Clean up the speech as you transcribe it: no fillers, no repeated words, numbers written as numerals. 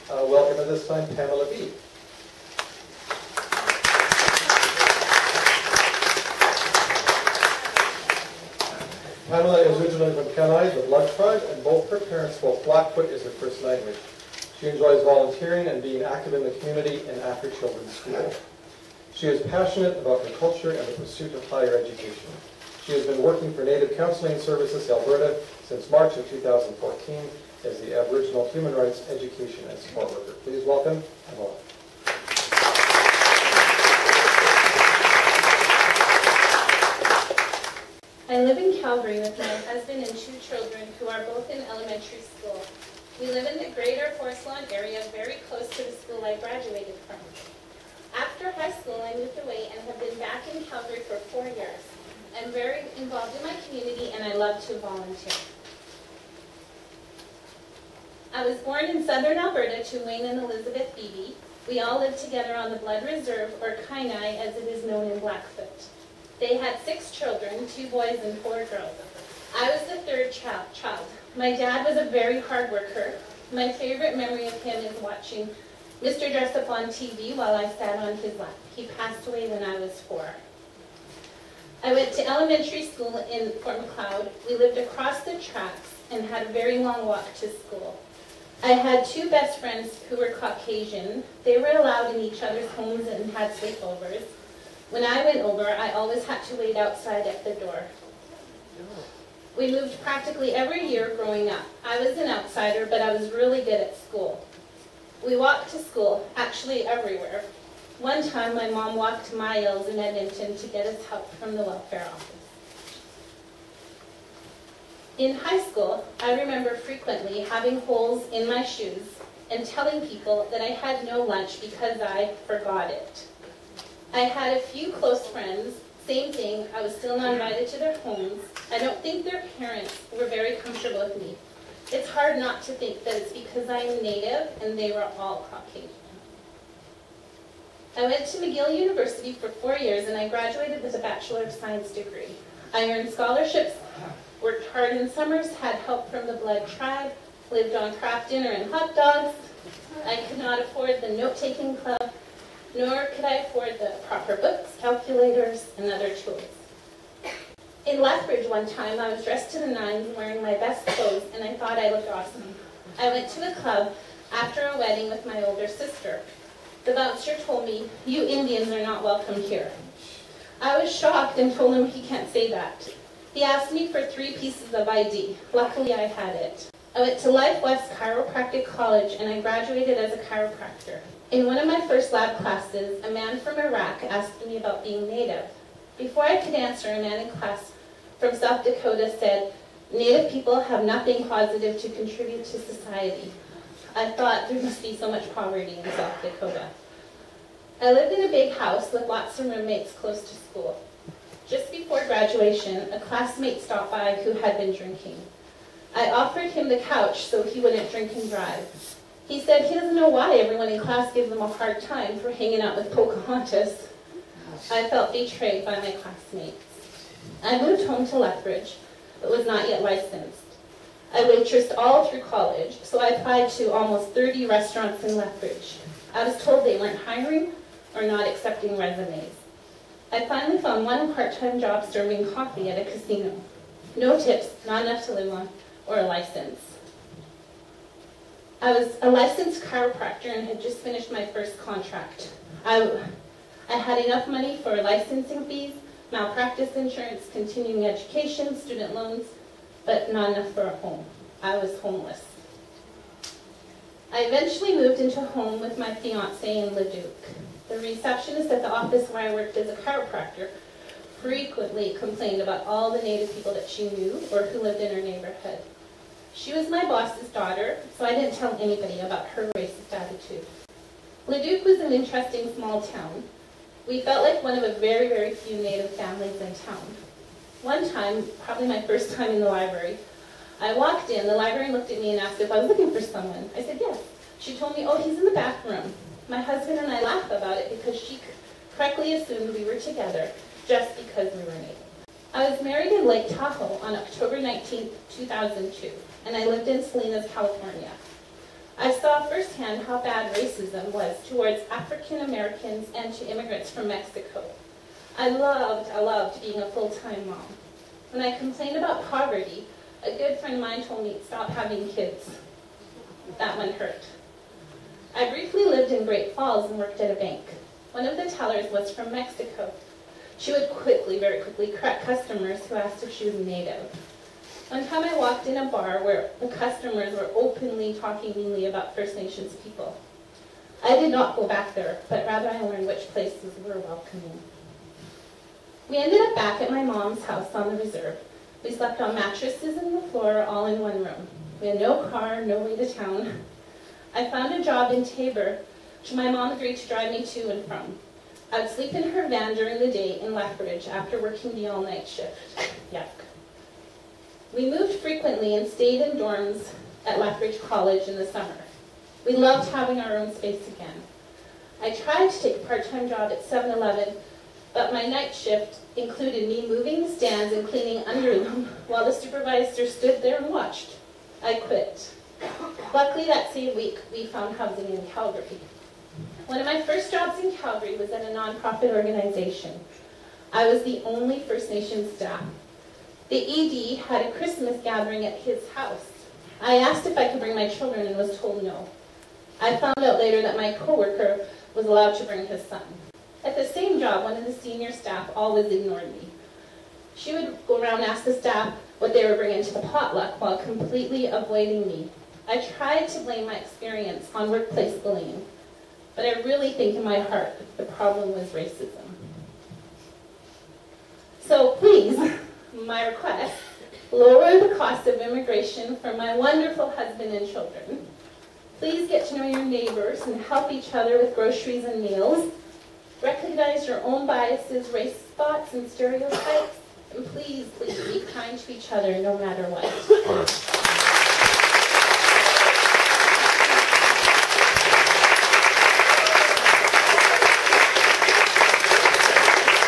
Welcome at this time, Pamela Beebe. Pamela is originally from Kainai, the Blood tribe, and both her parents spoke Blackfoot as her first language. She enjoys volunteering and being active in the community and after children's school. She is passionate about her culture and the pursuit of higher education. She has been working for Native Counselling Services Alberta since March of 2014 as the Aboriginal Human Rights Education and Support Worker. Please welcome Pamela. I live in Calgary with my husband and 2 children who are both in elementary school. We live in the greater Forest Lawn area, very close to the school I graduated from. After high school, I moved away and have been back in Calgary for 4 years. I'm very involved in my community and I love to volunteer. I was born in southern Alberta to Wayne and Elizabeth Beebe. We all lived together on the Blood Reserve, or Kainai as it is known in Blackfoot. They had 6 children, 2 boys and 4 girls. I was the 3rd child. My dad was a very hard worker. My favorite memory of him is watching Mr. Dress Up on TV while I sat on his lap. He passed away when I was 4. I went to elementary school in Fort Macleod. We lived across the tracks and had a very long walk to school. I had 2 best friends who were Caucasian. They were allowed in each other's homes and had sleepovers. When I went over, I always had to wait outside at the door. We moved practically every year growing up. I was an outsider, but I was really good at school. We walked to school, actually everywhere. One time, my mom walked miles in Edmonton to get us help from the welfare office. In high school, I remember frequently having holes in my shoes and telling people that I had no lunch because I forgot it. I had a few close friends, same thing, I was still not invited to their homes. I don't think their parents were very comfortable with me. It's hard not to think that it's because I'm Native and they were all Caucasian. I went to McGill University for 4 years and I graduated with a Bachelor of Science degree. I earned scholarships, worked hard in summers, had help from the Blood tribe, lived on craft dinner and hot dogs. I could not afford the note-taking club, nor could I afford the proper books, calculators, and other tools. In Lethbridge one time, I was dressed to the nines, wearing my best clothes, and I thought I looked awesome. I went to a club after a wedding with my older sister. The bouncer told me, "You Indians are not welcome here." I was shocked and told him he can't say that. He asked me for 3 pieces of ID. Luckily, I had it. I went to Life West Chiropractic College, and I graduated as a chiropractor. In one of my first lab classes, a man from Iraq asked me about being Native. Before I could answer, a man in class from South Dakota said, "Native people have nothing positive to contribute to society." I thought there must be so much poverty in South Dakota. I lived in a big house with lots of roommates close to school. Just before graduation, a classmate stopped by who had been drinking. I offered him the couch so he wouldn't drink and drive. He said he doesn't know why everyone in class gives him a hard time for hanging out with Pocahontas. I felt betrayed by my classmates. I moved home to Lethbridge, but was not yet licensed. I waitressed all through college, so I applied to almost 30 restaurants in Lethbridge. I was told they weren't hiring or not accepting resumes. I finally found one part-time job serving coffee at a casino. No tips, not enough to live on, or a license. I was a licensed chiropractor and had just finished my first contract. I had enough money for licensing fees, malpractice insurance, continuing education, student loans, but not enough for a home. I was homeless. I eventually moved into a home with my fiance in Leduc. The receptionist at the office where I worked as a chiropractor frequently complained about all the Native people that she knew or who lived in her neighborhood. She was my boss's daughter, so I didn't tell anybody about her racist attitude. Leduc was an interesting small town. We felt like one of a very, very few Native families in town. One time, probably my first time in the library, I walked in, the librarian looked at me and asked if I was looking for someone. I said yes. She told me, "Oh, he's in the back room." My husband and I laughed about it because she correctly assumed we were together just because we were Native. I was married in Lake Tahoe on October 19, 2002, and I lived in Salinas, California. I saw firsthand how bad racism was towards African Americans and to immigrants from Mexico. I loved being a full-time mom. When I complained about poverty, a good friend of mine told me, stop having kids. That one hurt. I briefly lived in Great Falls and worked at a bank. One of the tellers was from Mexico. She would very quickly correct customers who asked if she was Native. One time I walked in a bar where the customers were openly talking meanly about First Nations people. I did not go back there, but rather I learned which places were welcoming. We ended up back at my mom's house on the reserve. We slept on mattresses in the floor, all in one room. We had no car, no way to town. I found a job in Tabor, which my mom agreed to drive me to and from. I would sleep in her van during the day in Lethbridge after working the all-night shift. Yuck. We moved frequently and stayed in dorms at Lethbridge College in the summer. We loved having our own space again. I tried to take a part-time job at 7-Eleven, but my night shift included me moving the stands and cleaning under them while the supervisor stood there and watched. I quit. Luckily, that same week, we found housing in Calgary. One of my first jobs in Calgary was at a nonprofit organization. I was the only First Nations staff. The ED had a Christmas gathering at his house. I asked if I could bring my children and was told no. I found out later that my coworker was allowed to bring his son. At the same job, one of the senior staff always ignored me. She would go around and ask the staff what they were bringing to the potluck while completely avoiding me. I tried to blame my experience on workplace bullying, but I really think in my heart the problem was racism. So please, my request, lower the cost of immigration for my wonderful husband and children. Please get to know your neighbors and help each other with groceries and meals. Recognize your own biases, race spots, and stereotypes. And please, please be kind to each other no matter what.